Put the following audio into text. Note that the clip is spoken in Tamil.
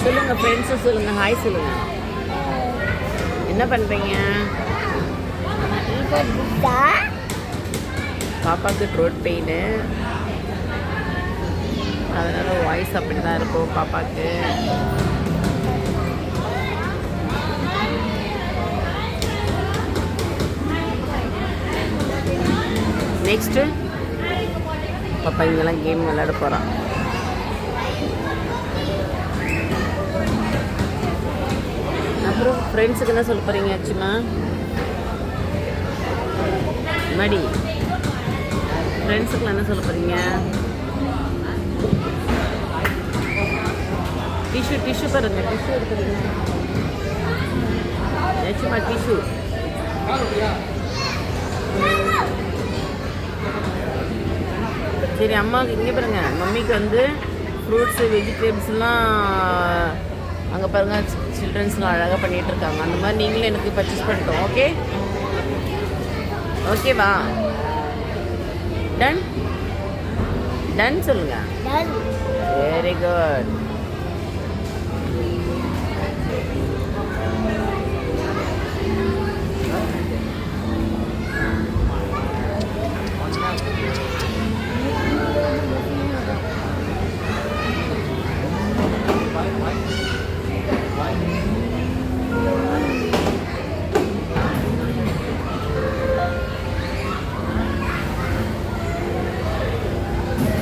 சொல்லுங்கள் ஃப்ரெண்ட்ஸும் சொல்லுங்கள், ஹாய் சொல்லுங்கள். என்ன பண்ணுறீங்க? பாப்பாவுக்கு த்ரோட் பெயின், அதனால் வாய்ஸ் அப்படி தான் இருக்கும் பாப்பாவுக்கு. நெக்ஸ்ட்டு பாப்பா இங்கெல்லாம் கேம் விளையாட போகிறான். அப்புறம் ஃப்ரெண்ட்ஸுக்கு என்ன சொல்ல போகிறீங்க? ஆச்சுமா மடி ஃப்ரெண்ட்ஸுக்குலாம் என்ன சொல்ல போகிறீங்க? டிஷ்யூ பாருங்க, டிஷ்யூ எடுத்துருங்க. ஆச்சுமா டிஷ்யூ. சரி, அம்மாவுக்கு இங்கே பாருங்க, மம்மிக்கு வந்து ஃப்ரூட்ஸு வெஜிடபிள்ஸ்லாம் அங்கே பாருங்கள், சில்ட்ரன்ஸ்லாம் அழகாக பண்ணிகிட்ருக்காங்க. அந்த மாதிரி நீங்களும் எனக்கு பர்ச்சேஸ் பண்ணிட்டோம். ஓகே ஓகேவா? டன் டன் சொல்லுங்கள். Very good.